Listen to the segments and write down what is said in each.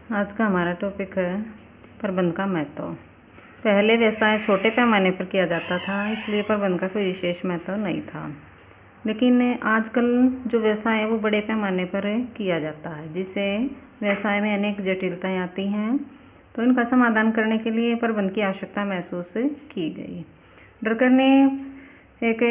आज का हमारा टॉपिक है प्रबंध का महत्व। पहले व्यवसाय छोटे पैमाने पर किया जाता था, इसलिए प्रबंध का कोई विशेष महत्व नहीं था। लेकिन आजकल जो व्यवसाय है वो बड़े पैमाने पर किया जाता है, जिससे व्यवसाय में अनेक जटिलताएं आती हैं। तो इनका समाधान करने के लिए प्रबंध की आवश्यकता महसूस की गई। ड्रकर ने एक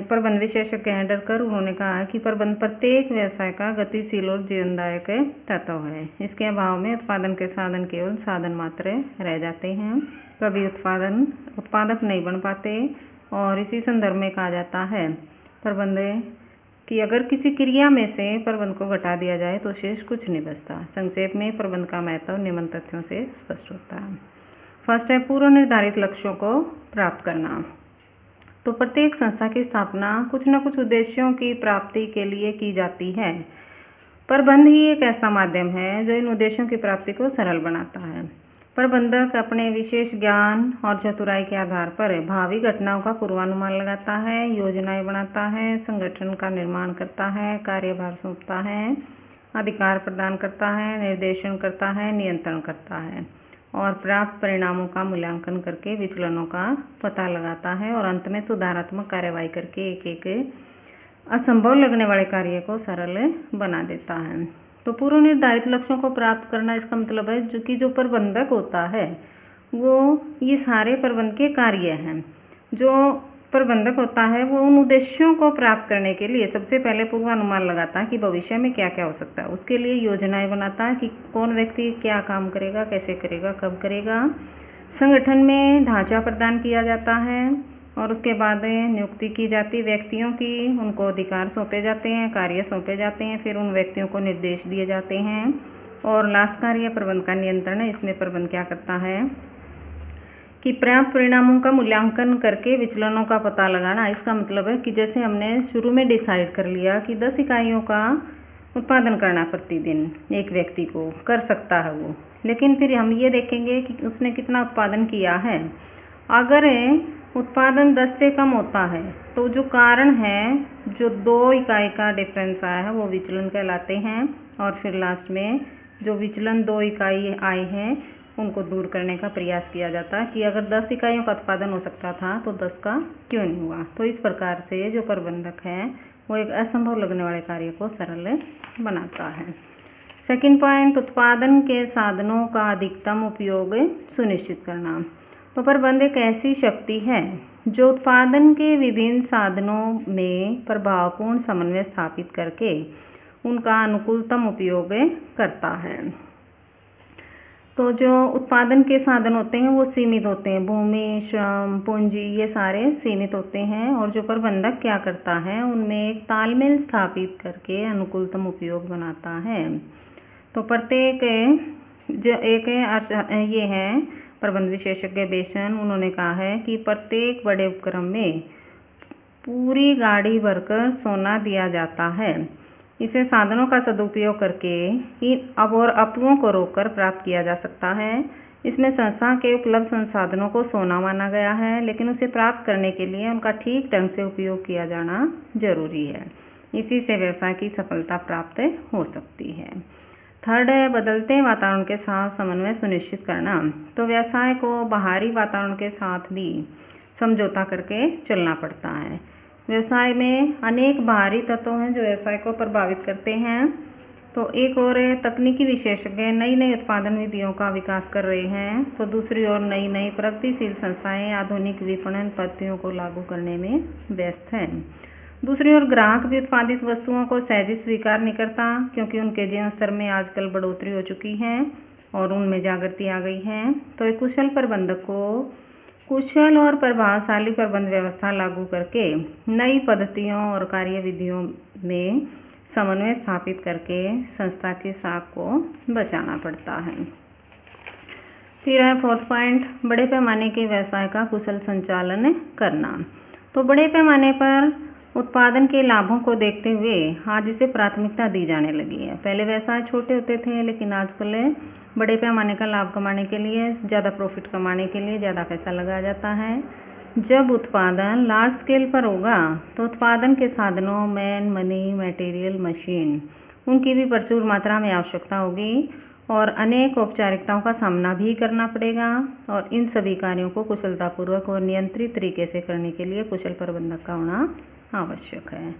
प्रबंध विशेषज्ञ हैं ड्रकर, उन्होंने कहा कि प्रबंध प्रत्येक व्यवसाय का गतिशील और जीवनदायक तत्व है। इसके अभाव में उत्पादन के साधन केवल साधन मात्र रह जाते हैं, कभी उत्पादक नहीं बन पाते। और इसी संदर्भ में कहा जाता है प्रबंध कि अगर किसी क्रिया में से प्रबंध को घटा दिया जाए तो शेष कुछ नहीं बचता। संक्षेप में प्रबंध का महत्व निम्न तथ्यों से स्पष्ट होता है। फर्स्ट है पूर्व निर्धारित लक्ष्यों को प्राप्त करना। तो प्रत्येक संस्था की स्थापना कुछ न कुछ उद्देश्यों की प्राप्ति के लिए की जाती है। प्रबंध ही एक ऐसा माध्यम है जो इन उद्देश्यों की प्राप्ति को सरल बनाता है। प्रबंधक अपने विशेष ज्ञान और चतुराई के आधार पर भावी घटनाओं का पूर्वानुमान लगाता है, योजनाएं बनाता है, संगठन का निर्माण करता है, कार्यभार सौंपता है, अधिकार प्रदान करता है, निर्देशन करता है, नियंत्रण करता है और प्राप्त परिणामों का मूल्यांकन करके विचलनों का पता लगाता है और अंत में सुधारात्मक कार्यवाही करके एक एक असंभव लगने वाले कार्य को सरल बना देता है। तो पूर्व निर्धारित लक्ष्यों को प्राप्त करना, इसका मतलब है जो प्रबंधक होता है वो ये सारे प्रबंध के कार्य हैं। जो प्रबंधक होता है वो उन उद्देश्यों को प्राप्त करने के लिए सबसे पहले पूर्वानुमान लगाता है कि भविष्य में क्या क्या हो सकता है। उसके लिए योजनाएं बनाता है कि कौन व्यक्ति क्या काम करेगा, कैसे करेगा, कब करेगा। संगठन में ढांचा प्रदान किया जाता है और उसके बाद नियुक्ति की जाती है व्यक्तियों की, उनको अधिकार सौंपे जाते हैं, कार्य सौंपे जाते हैं, फिर उन व्यक्तियों को निर्देश दिए जाते हैं और लास्ट कार्य प्रबंध का नियंत्रण है। इसमें प्रबंध क्या करता है कि प्राप्त परिणामों का मूल्यांकन करके विचलनों का पता लगाना। इसका मतलब है कि जैसे हमने शुरू में डिसाइड कर लिया कि 10 इकाइयों का उत्पादन करना प्रतिदिन एक व्यक्ति को कर सकता है वो, लेकिन फिर हम ये देखेंगे कि उसने कितना उत्पादन किया है। अगर उत्पादन 10 से कम होता है तो जो कारण है, जो 2 इकाई का डिफरेंस आया है वो विचलन कहलाते हैं। और फिर लास्ट में जो विचलन 2 इकाई आए हैं उनको दूर करने का प्रयास किया जाता है कि अगर 10 इकाइयों का उत्पादन हो सकता था तो 10 का क्यों नहीं हुआ। तो इस प्रकार से जो प्रबंधक है वो एक असंभव लगने वाले कार्य को सरल बनाता है। सेकंड पॉइंट, उत्पादन के साधनों का अधिकतम उपयोग सुनिश्चित करना। तो प्रबंध एक ऐसी शक्ति है जो उत्पादन के विभिन्न साधनों में प्रभावपूर्ण समन्वय स्थापित करके उनका अनुकूलतम उपयोग करता है। तो जो उत्पादन के साधन होते हैं वो सीमित होते हैं, भूमि, श्रम, पूंजी, ये सारे सीमित होते हैं। और जो प्रबंधक क्या करता है उनमें एक तालमेल स्थापित करके अनुकूलतम उपयोग बनाता है। तो प्रत्येक जो एक ये है प्रबंध विशेषज्ञ बेसन, उन्होंने कहा है कि प्रत्येक बड़े उपक्रम में पूरी गाड़ी भरकर सोना दिया जाता है। इसे साधनों का सदुपयोग करके इन अब और अपुओं को रोककर प्राप्त किया जा सकता है। इसमें संस्था के उपलब्ध संसाधनों को सोना माना गया है, लेकिन उसे प्राप्त करने के लिए उनका ठीक ढंग से उपयोग किया जाना जरूरी है। इसी से व्यवसाय की सफलता प्राप्त हो सकती है। थर्ड है बदलते वातावरण के साथ समन्वय सुनिश्चित करना। तो व्यवसाय को बाहरी वातावरण के साथ भी समझौता करके चलना पड़ता है। व्यवसाय में अनेक बाहरी तत्व हैं जो व्यवसाय को प्रभावित करते हैं। तो एक और तकनीकी विशेषज्ञ नई नई उत्पादन विधियों का विकास कर रहे हैं, तो दूसरी ओर नई नई प्रगतिशील संस्थाएं आधुनिक विपणन पद्धतियों को लागू करने में व्यस्त हैं। दूसरी ओर ग्राहक भी उत्पादित वस्तुओं को सहज स्वीकार नहीं करता, क्योंकि उनके जीवन स्तर में आजकल बढ़ोतरी हो चुकी है और उनमें जागृति आ गई है। तो एक कुशल प्रबंधक को कुशल और प्रभावशाली प्रबंध व्यवस्था लागू करके नई पद्धतियों और कार्यविधियों में समन्वय स्थापित करके संस्था की साख को बचाना पड़ता है। फिर है फोर्थ पॉइंट, बड़े पैमाने के व्यवसाय का कुशल संचालन करना। तो बड़े पैमाने पर उत्पादन के लाभों को देखते हुए आज इसे प्राथमिकता दी जाने लगी है। पहले व्यवसाय छोटे होते थे, लेकिन आजकल बड़े पैमाने का लाभ कमाने के लिए, ज़्यादा प्रॉफिट कमाने के लिए ज़्यादा पैसा लगाया जाता है। जब उत्पादन लार्ज स्केल पर होगा तो उत्पादन के साधनों, मैन, मनी, मटेरियल, मशीन, उनकी भी प्रचुर मात्रा में आवश्यकता होगी और अनेक औपचारिकताओं का सामना भी करना पड़ेगा और इन सभी कार्यों को कुशलतापूर्वक और नियंत्रित तरीके से करने के लिए कुशल प्रबंधक का होना आवश्यक है।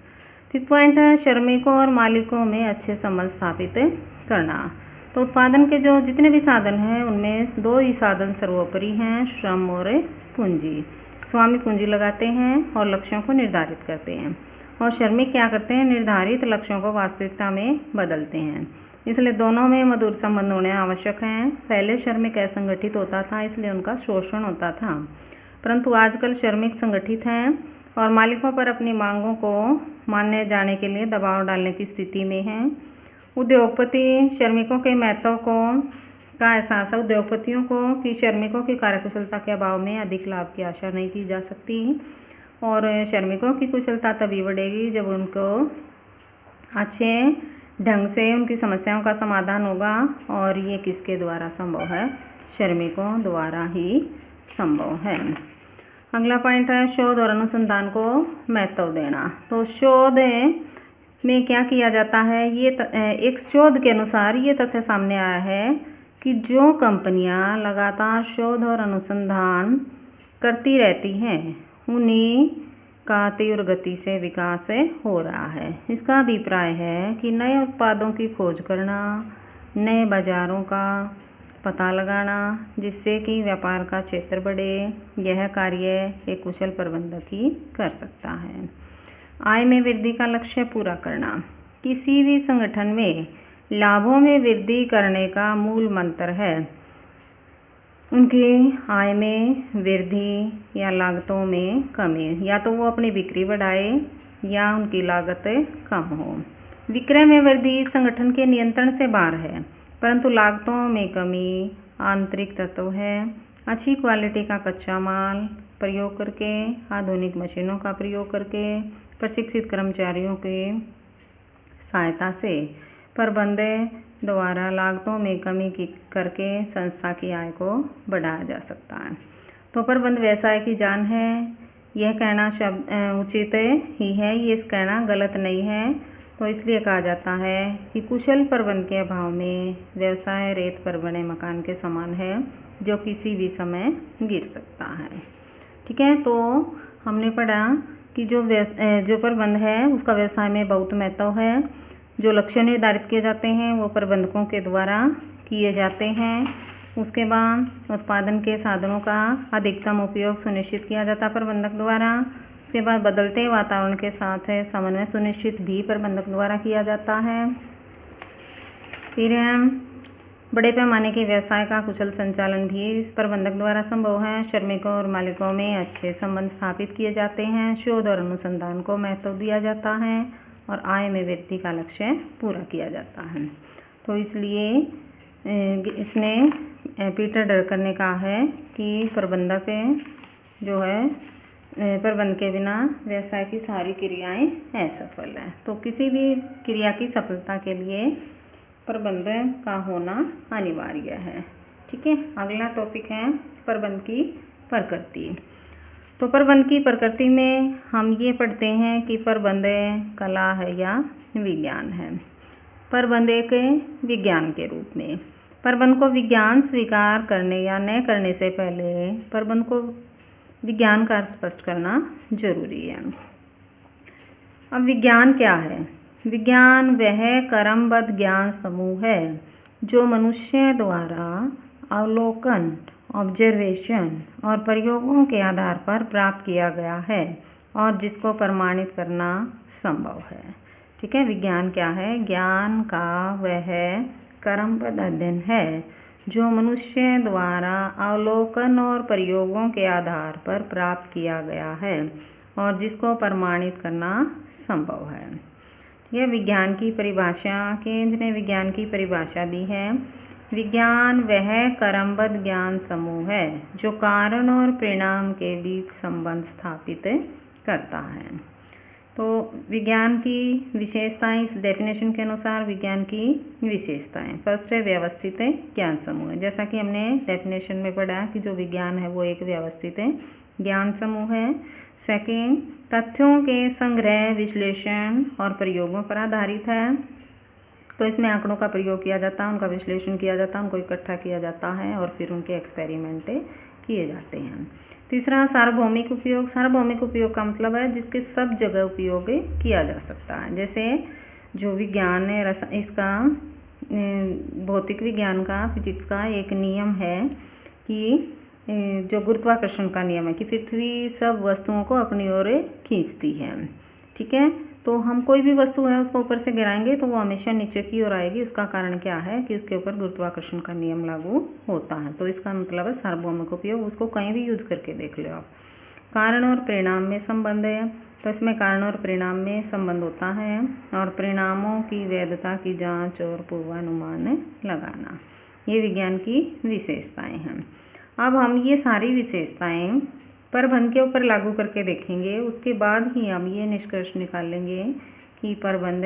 फिर पॉइंट है श्रमिकों और मालिकों में अच्छे संबंध स्थापित करना। तो उत्पादन के जो जितने भी साधन हैं उनमें दो ही साधन सर्वोपरि हैं, श्रम और पूंजी। स्वामी पूंजी लगाते हैं और लक्ष्यों को निर्धारित करते हैं और श्रमिक क्या करते हैं, निर्धारित लक्ष्यों को वास्तविकता में बदलते हैं। इसलिए दोनों में मधुर संबंध होने आवश्यक हैं। पहले श्रमिक असंगठित होता था इसलिए उनका शोषण होता था, परंतु आजकल श्रमिक संगठित हैं और मालिकों पर अपनी मांगों को माने जाने के लिए दबाव डालने की स्थिति में हैं। उद्योगपति श्रमिकों के महत्व का एहसास है उद्योगपतियों को कि श्रमिकों की कार्यकुशलता के अभाव में अधिक लाभ की आशा नहीं की जा सकती और श्रमिकों की कुशलता तभी बढ़ेगी जब उनको अच्छे ढंग से उनकी समस्याओं का समाधान होगा और ये किसके द्वारा संभव है, श्रमिकों द्वारा ही संभव है। अगला पॉइंट है शोध और अनुसंधान को महत्व देना। तो शोध में क्या किया जाता है, ये एक शोध के अनुसार ये तथ्य सामने आया है कि जो कंपनियां लगातार शोध और अनुसंधान करती रहती हैं उन्हीं का तीव्र गति से विकास हो रहा है। इसका अभिप्राय है कि नए उत्पादों की खोज करना, नए बाज़ारों का पता लगाना जिससे कि व्यापार का क्षेत्र बढ़े, यह कार्य एक कुशल प्रबंधक ही कर सकता है। आय में वृद्धि का लक्ष्य पूरा करना। किसी भी संगठन में लाभों में वृद्धि करने का मूल मंत्र है उनकी आय में वृद्धि या लागतों में कमी। या तो वो अपनी बिक्री बढ़ाए या उनकी लागत कम हो। विक्रय में वृद्धि संगठन के नियंत्रण से बाहर है, परंतु लागतों में कमी आंतरिक तत्व है। अच्छी क्वालिटी का कच्चा माल प्रयोग करके, आधुनिक मशीनों का प्रयोग करके, प्रशिक्षित कर्मचारियों की सहायता से प्रबंधन द्वारा लागतों में कमी करके संस्था की आय को बढ़ाया जा सकता है। तो प्रबंध व्यवसाय की जान है, यह कहना शब्द उचित ही है, ये कहना गलत नहीं है। तो इसलिए कहा जाता है कि कुशल प्रबंध के अभाव में व्यवसाय रेत पर बने मकान के समान है जो किसी भी समय गिर सकता है। ठीक है, तो हमने पढ़ा कि जो प्रबंध है उसका व्यवसाय में बहुत महत्व है। जो लक्ष्य निर्धारित किए जाते हैं वो प्रबंधकों के द्वारा किए जाते हैं। उसके बाद उत्पादन के साधनों का अधिकतम उपयोग सुनिश्चित किया जाता है प्रबंधक द्वारा। उसके बाद बदलते वातावरण के साथ समन्वय सुनिश्चित भी प्रबंधक द्वारा किया जाता है। फिर बड़े पैमाने के व्यवसाय का कुशल संचालन भी प्रबंधक द्वारा संभव है। श्रमिकों और मालिकों में अच्छे संबंध स्थापित किए जाते हैं। शोध और अनुसंधान को महत्व दिया जाता है और आय में वृद्धि का लक्ष्य पूरा किया जाता है। तो इसलिए इसने पीटर ड्रकर ने कहा है कि प्रबंधक जो है प्रबंध के बिना व्यवसाय की सारी क्रियाएं असफल हैं। तो किसी भी क्रिया की सफलता के लिए प्रबंध का होना अनिवार्य है। ठीक है, अगला टॉपिक है प्रबंध की प्रकृति। तो प्रबंध की प्रकृति में हम ये पढ़ते हैं कि प्रबंध कला है या विज्ञान है। प्रबंध एक विज्ञान के रूप में, प्रबंध को विज्ञान स्वीकार करने या न करने से पहले प्रबंध को विज्ञान का अर्थ स्पष्ट करना जरूरी है। अब विज्ञान क्या है? विज्ञान वह क्रमबद्ध ज्ञान समूह है जो मनुष्य द्वारा अवलोकन, ऑब्जर्वेशन और प्रयोगों के आधार पर प्राप्त किया गया है और जिसको प्रमाणित करना संभव है। ठीक है, विज्ञान क्या है? ज्ञान का वह क्रमबद्ध अध्ययन है जो मनुष्य द्वारा अवलोकन और प्रयोगों के आधार पर प्राप्त किया गया है और जिसको प्रमाणित करना संभव है। यह विज्ञान की परिभाषा, केंज ने विज्ञान की परिभाषा दी है। विज्ञान वह क्रमबद्ध ज्ञान समूह है जो कारण और परिणाम के बीच संबंध स्थापित करता है। तो विज्ञान की विशेषताएं, इस डेफिनेशन के अनुसार विज्ञान की विशेषताएं, फर्स्ट है व्यवस्थित ज्ञान समूह है। जैसा कि हमने डेफिनेशन में पढ़ा कि जो विज्ञान है वो एक व्यवस्थित ज्ञान समूह है। सेकंड, तथ्यों के संग्रह, विश्लेषण और प्रयोगों पर आधारित है। तो इसमें आंकड़ों का प्रयोग किया जाता है, उनका विश्लेषण किया जाता है, उनको इकट्ठा किया जाता है और फिर उनके एक्सपेरिमेंट किए जाते हैं। तीसरा सार्वभौमिक उपयोग। सार्वभौमिक उपयोग का मतलब है जिसके सब जगह उपयोग किया जा सकता है। जैसे जो विज्ञान है इसका भौतिक विज्ञान का, फिजिक्स का एक नियम है कि जो गुरुत्वाकर्षण का नियम है कि पृथ्वी सब वस्तुओं को अपनी ओर खींचती है। ठीक है, तो हम कोई भी वस्तु है उसको ऊपर से गिराएंगे तो वो हमेशा नीचे की ओर आएगी। उसका कारण क्या है कि उसके ऊपर गुरुत्वाकर्षण का नियम लागू होता है। तो इसका मतलब है सार्वभौमिक उपयोग। उसको कहीं भी यूज करके देख लो आप। कारण और परिणाम में संबंध है, तो इसमें कारण और परिणाम में संबंध होता है और परिणामों की वैधता की जांच और पूर्वानुमान लगाना, ये विज्ञान की विशेषताएं हैं। अब हम ये सारी विशेषताएं प्रबंध के ऊपर लागू करके देखेंगे, उसके बाद ही हम ये निष्कर्ष निकालेंगे कि प्रबंध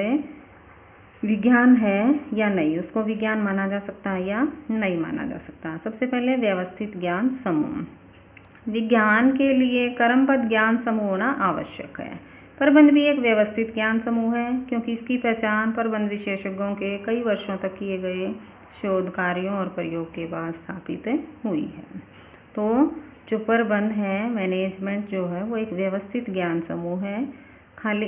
विज्ञान है या नहीं, उसको विज्ञान माना जा सकता है या नहीं माना जा सकता। सबसे पहले व्यवस्थित ज्ञान समूह। विज्ञान के लिए क्रमबद्ध ज्ञान समूह होना आवश्यक है। प्रबंध भी एक व्यवस्थित ज्ञान समूह है क्योंकि इसकी पहचान प्रबंध विशेषज्ञों के कई वर्षों तक किए गए शोध कार्यों और प्रयोग के बाद स्थापित हुई है। तो जो प्रबंध है, मैनेजमेंट जो है, वो एक व्यवस्थित ज्ञान समूह है। खाली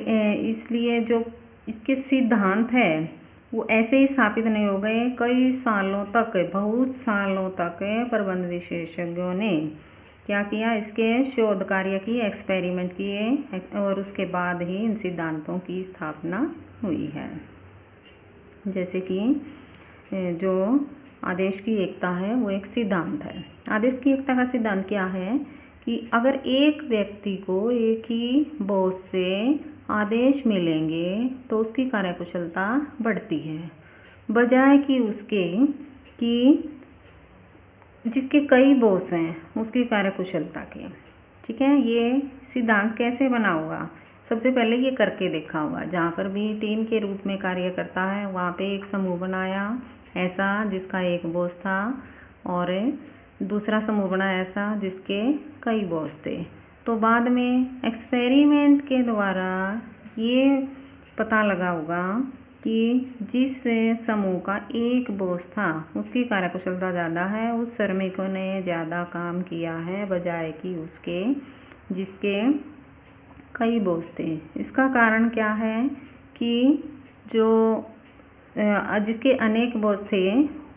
इसलिए जो इसके सिद्धांत है वो ऐसे ही स्थापित नहीं हो गए। कई सालों तक, बहुत सालों तक प्रबंध विशेषज्ञों ने क्या किया, इसके शोध कार्य किए, एक्सपेरिमेंट किए और उसके बाद ही इन सिद्धांतों की स्थापना हुई है। जैसे कि जो आदेश की एकता है वो एक सिद्धांत है। आदेश की एकता का सिद्धांत क्या है कि अगर एक व्यक्ति को एक ही बॉस से आदेश मिलेंगे तो उसकी कार्यकुशलता बढ़ती है, बजाय कि उसके कि जिसके कई बॉस हैं उसकी कार्यकुशलता के। ठीक है, ये सिद्धांत कैसे बना होगा? सबसे पहले ये करके देखा होगा। जहाँ पर भी टीम के रूप में कार्य करता है वहाँ पे एक समूह बनाया ऐसा जिसका एक बॉस था और दूसरा समूह बनाया ऐसा जिसके कई बॉस थे। तो बाद में एक्सपेरिमेंट के द्वारा ये पता लगा होगा कि जिस समूह का एक बॉस था उसकी कार्यकुशलता ज़्यादा है, उस श्रमिकों ने ज़्यादा काम किया है बजाय कि उसके जिसके कई बॉस थे। इसका कारण क्या है कि जो जिसके अनेक बॉस थे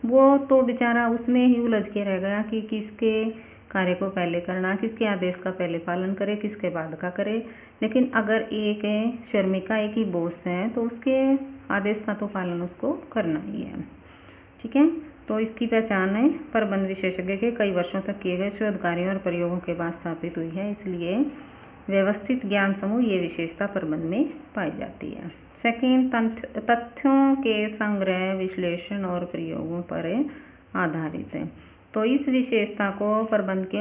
वो तो बेचारा उसमें ही उलझ के रह गया कि किसके कार्य को पहले करना, किसके आदेश का पहले पालन करे, किसके बाद का करे। लेकिन अगर एक श्रमिका एक ही बॉस है तो उसके आदेश का तो पालन उसको करना ही है। ठीक है, तो इसकी पहचान है प्रबंध विशेषज्ञ के कई वर्षों तक किए गए शोध कार्यों और प्रयोगों के बाद स्थापित हुई है। इसलिए व्यवस्थित ज्ञान समूह ये विशेषता प्रबंध में पाई जाती है। सेकेंड, तथ्यों के संग्रह, विश्लेषण और प्रयोगों पर आधारित है। तो इस विशेषता को प्रबंध के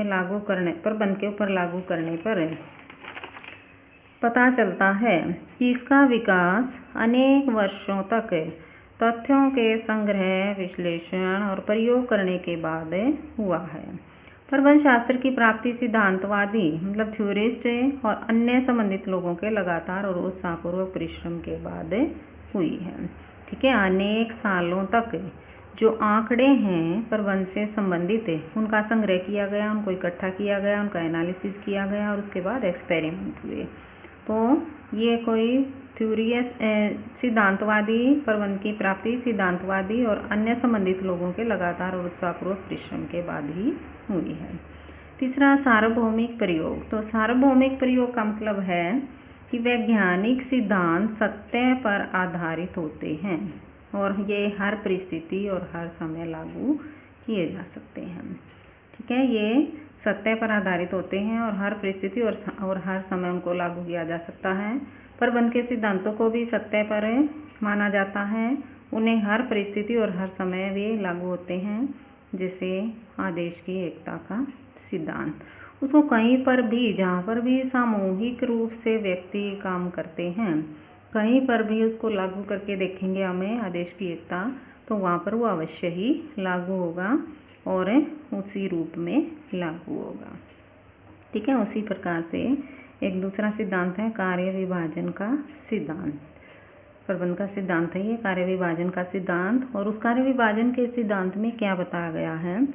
ऊपर लागू करने पर पता चलता है कि इसका विकास अनेक वर्षों तक तथ्यों के संग्रह, विश्लेषण और प्रयोग करने के बाद हुआ है। प्रबंध शास्त्र की प्राप्ति सिद्धांतवादी मतलब थ्योरिस्ट और अन्य संबंधित लोगों के लगातार और उत्साहपूर्वक परिश्रम के बाद हुई है। ठीक है, अनेक सालों तक जो आंकड़े हैं प्रबंध से संबंधित उनका संग्रह किया गया, उनको इकट्ठा किया गया, उनका एनालिसिस किया गया और उसके बाद एक्सपेरिमेंट हुए। तो ये कोई थ्योरियस सिद्धांतवादी प्रबंध की प्राप्ति सिद्धांतवादी और अन्य संबंधित लोगों के लगातार और उत्साहपूर्वक परिश्रम के बाद ही हुई है। तीसरा, सार्वभौमिक प्रयोग। तो सार्वभौमिक प्रयोग का मतलब है कि वैज्ञानिक सिद्धांत सत्य पर आधारित होते हैं और ये हर परिस्थिति और हर समय लागू किए जा सकते हैं। ठीक है, ये सत्य पर आधारित होते हैं और हर परिस्थिति और हर समय उनको लागू किया जा सकता है। प्रबंध के सिद्धांतों को भी सत्य पर माना जाता है, उन्हें हर परिस्थिति और हर समय वे लागू होते हैं। जैसे आदेश की एकता का सिद्धांत, उसको कहीं पर भी जहाँ पर भी सामूहिक रूप से व्यक्ति काम करते हैं कहीं पर भी उसको लागू करके देखेंगे हमें आदेश की एकता, तो वहाँ पर वो अवश्य ही लागू होगा और उसी रूप में लागू होगा। ठीक है, उसी प्रकार से एक दूसरा सिद्धांत है कार्य विभाजन का सिद्धांत। प्रबंध का सिद्धांत है ये कार्य विभाजन का सिद्धांत। और उस कार्य विभाजन के सिद्धांत में क्या बताया गया है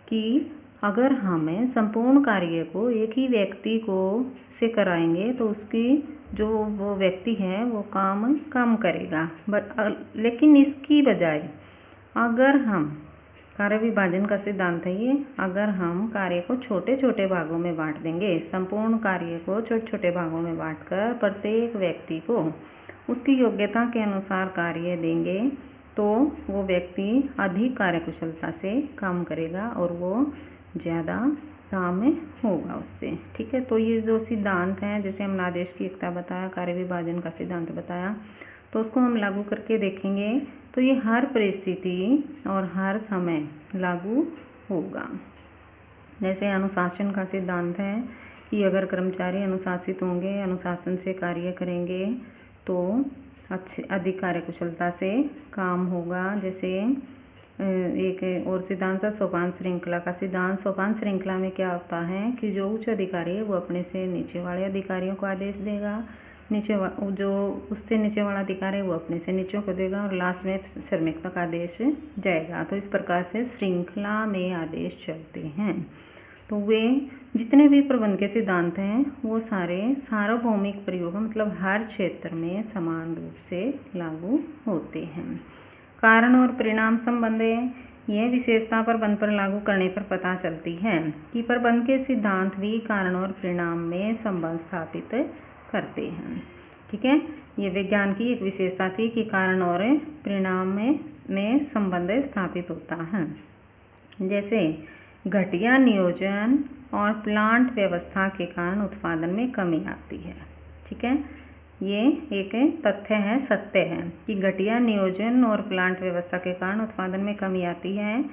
कि अगर हमें संपूर्ण कार्य को एक ही व्यक्ति को से कराएंगे तो उसकी जो वो व्यक्ति है वो काम कम करेगा। लेकिन इसकी बजाय अगर हम कार्य विभाजन का सिद्धांत है ये, अगर हम कार्य को छोटे छोटे भागों में बांट देंगे, संपूर्ण कार्य को छोटे छोटे भागों में बांटकर प्रत्येक व्यक्ति को उसकी योग्यता के अनुसार कार्य देंगे तो वो व्यक्ति अधिक कार्यकुशलता से काम करेगा और वो ज़्यादा काम होगा उससे। ठीक है, तो ये जो सिद्धांत हैं, जैसे हमने आदेश की एकता बताया, कार्य विभाजन का सिद्धांत बताया, तो उसको हम लागू करके देखेंगे तो ये हर परिस्थिति और हर समय लागू होगा। जैसे अनुशासन का सिद्धांत है कि अगर कर्मचारी अनुशासित होंगे, अनुशासन से कार्य करेंगे तो अधिक कार्यकुशलता से काम होगा। जैसे एक और सिद्धांत है सोपान श्रृंखला का सिद्धांत। सोपान श्रृंखला में क्या होता है कि जो उच्च अधिकारी है वो अपने से नीचे वाले अधिकारियों को आदेश देगा, जो उससे नीचे वाला अधिकारी है वो अपने से नीचों को देगा और लास्ट में श्रमिक तक आदेश जाएगा। तो इस प्रकार से श्रृंखला में आदेश चलते हैं। तो वे जितने भी प्रबंध के सिद्धांत हैं वो सारे सार्वभौमिक प्रयोग मतलब हर क्षेत्र में समान रूप से लागू होते हैं। कारण और परिणाम संबंध यह विशेषता प्रबंध पर लागू करने पर पता चलती है कि प्रबंध के सिद्धांत भी कारण और परिणाम में संबंध स्थापित करते हैं। ठीक है, ये विज्ञान की एक विशेषता थी कि कारण और परिणाम में संबंध स्थापित होता है। जैसे घटिया नियोजन और प्लांट व्यवस्था के कारण उत्पादन में कमी आती है। ठीक है, ये एक तथ्य है, सत्य है कि घटिया नियोजन और प्लांट व्यवस्था के कारण उत्पादन में कमी आती है।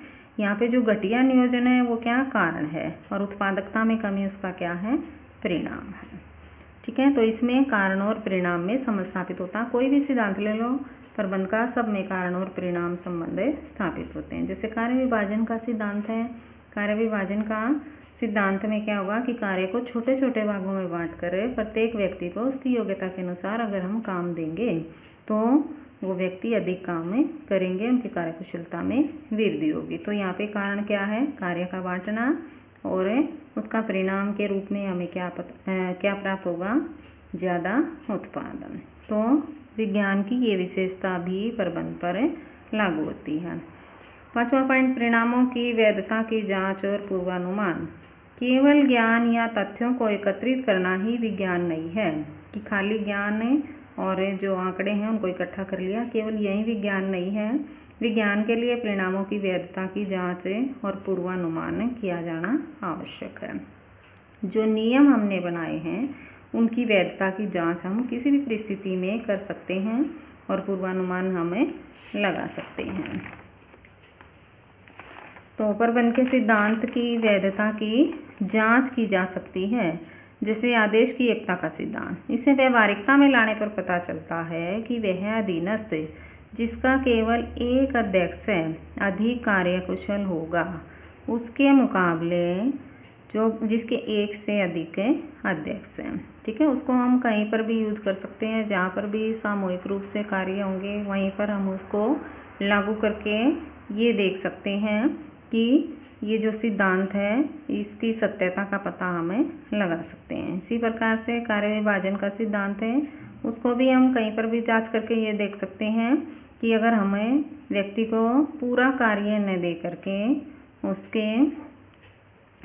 यहाँ पे जो घटिया नियोजन है वो क्या कारण है और उत्पादकता में कमी उसका क्या है, परिणाम है। ठीक है, तो इसमें कारण और परिणाम में संबंध स्थापित होता है। कोई भी सिद्धांत ले लो प्रबंध का, सब में कारण और परिणाम संबंध स्थापित होते हैं। जैसे कार्य विभाजन का सिद्धांत है, कार्य विभाजन का सिद्धांत में क्या होगा कि कार्य को छोटे छोटे भागों में बांटकर प्रत्येक व्यक्ति को उसकी योग्यता के अनुसार अगर हम काम देंगे तो वो व्यक्ति अधिक काम करेंगे, उनकी कार्यकुशलता में वृद्धि होगी। तो यहाँ पे कारण क्या है, कार्य का बांटना, और उसका परिणाम के रूप में हमें क्या प्राप्त होगा, ज़्यादा उत्पादन। तो विज्ञान की ये विशेषता भी प्रबंध पर लागू होती है। 5वां पॉइंट, परिणामों की वैधता की जांच और पूर्वानुमान। केवल ज्ञान या तथ्यों को एकत्रित करना ही विज्ञान नहीं है कि खाली ज्ञान और जो आंकड़े हैं उनको इकट्ठा कर लिया, केवल यही विज्ञान नहीं है। विज्ञान के लिए परिणामों की वैधता की जांच और पूर्वानुमान किया जाना आवश्यक है। जो नियम हमने बनाए हैं उनकी वैधता की जांच हम किसी भी परिस्थिति में कर सकते हैं और पूर्वानुमान हमें लगा सकते हैं। तो प्रबंध के सिद्धांत की वैधता की जांच की जा सकती है। जैसे आदेश की एकता का सिद्धांत, इसे व्यवहारिकता में लाने पर पता चलता है कि वह अधीनस्थ जिसका केवल एक अध्यक्ष है अधिक कार्यकुशल होगा उसके मुकाबले जो जिसके एक से अधिक अध्यक्ष हैं। ठीक है, उसको हम कहीं पर भी यूज कर सकते हैं, जहाँ पर भी सामूहिक रूप से कार्य होंगे वहीं पर हम उसको लागू करके ये देख सकते हैं कि ये जो सिद्धांत है इसकी सत्यता का पता हमें लगा सकते हैं। इसी प्रकार से कार्य विभाजन का सिद्धांत है, उसको भी हम कहीं पर भी जांच करके ये देख सकते हैं कि अगर हमें व्यक्ति को पूरा कार्य न दे करके उसके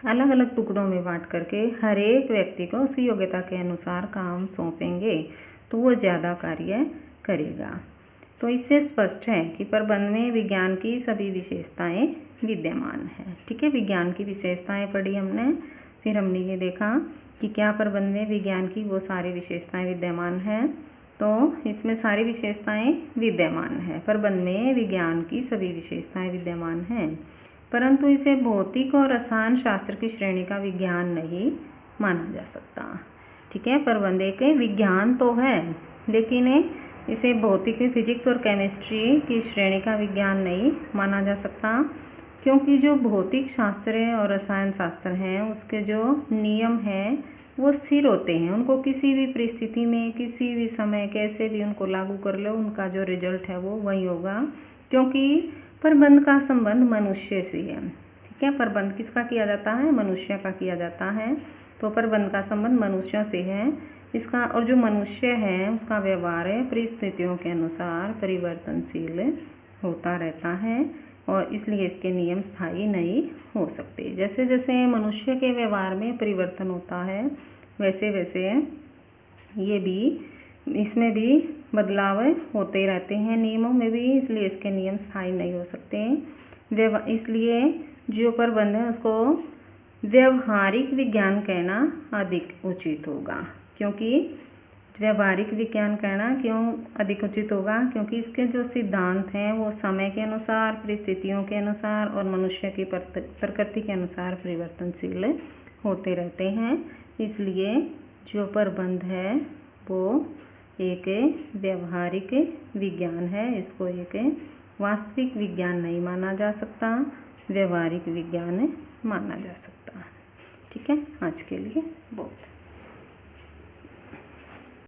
अलग अलग टुकड़ों में बांट करके हर एक व्यक्ति को उसकी योग्यता के अनुसार काम सौंपेंगे तो वो ज़्यादा कार्य करेगा। तो इससे स्पष्ट है कि प्रबंध में विज्ञान की सभी विशेषताएं विद्यमान हैं। ठीक है, विज्ञान की विशेषताएं पढ़ी हमने, फिर हमने ये देखा कि क्या प्रबंध में विज्ञान की वो सारी विशेषताएं विद्यमान हैं। तो इसमें सारी विशेषताएं विद्यमान है, प्रबंध में विज्ञान की सभी विशेषताएं विद्यमान हैं, परंतु इसे भौतिक और रसायन शास्त्र की श्रेणी का विज्ञान नहीं माना जा सकता। ठीक है, प्रबंध एक विज्ञान तो है लेकिन इसे भौतिक, फिजिक्स और केमिस्ट्री की श्रेणी का विज्ञान नहीं माना जा सकता, क्योंकि जो भौतिक शास्त्र और रसायन शास्त्र हैं उसके जो नियम हैं वो स्थिर होते हैं, उनको किसी भी परिस्थिति में किसी भी समय कैसे भी उनको लागू कर लो, उनका जो रिजल्ट है वो वही होगा, क्योंकि प्रबंध का संबंध मनुष्य से है। ठीक है, प्रबंध किसका किया जाता है? मनुष्य का किया जाता है। तो प्रबंध का संबंध मनुष्यों से है इसका, और जो मनुष्य है उसका व्यवहार परिस्थितियों के अनुसार परिवर्तनशील होता रहता है, और इसलिए इसके नियम स्थायी नहीं हो सकते। जैसे जैसे मनुष्य के व्यवहार में परिवर्तन होता है वैसे वैसे ये भी, इसमें भी बदलाव होते रहते हैं नियमों में भी, इसलिए इसके नियम स्थायी नहीं हो सकते। इसलिए जो प्रबंध है उसको व्यवहारिक विज्ञान कहना अधिक उचित होगा। क्योंकि व्यवहारिक विज्ञान कहना क्यों अधिक उचित होगा? क्योंकि इसके जो सिद्धांत हैं वो समय के अनुसार, परिस्थितियों के अनुसार और मनुष्य की प्रकृति के अनुसार परिवर्तनशील होते रहते हैं। इसलिए जो प्रबंध है वो एक व्यवहारिक विज्ञान है, इसको एक वास्तविक विज्ञान नहीं माना जा सकता, व्यवहारिक विज्ञान माना जा सकता है। ठीक है, आज के लिए बहुत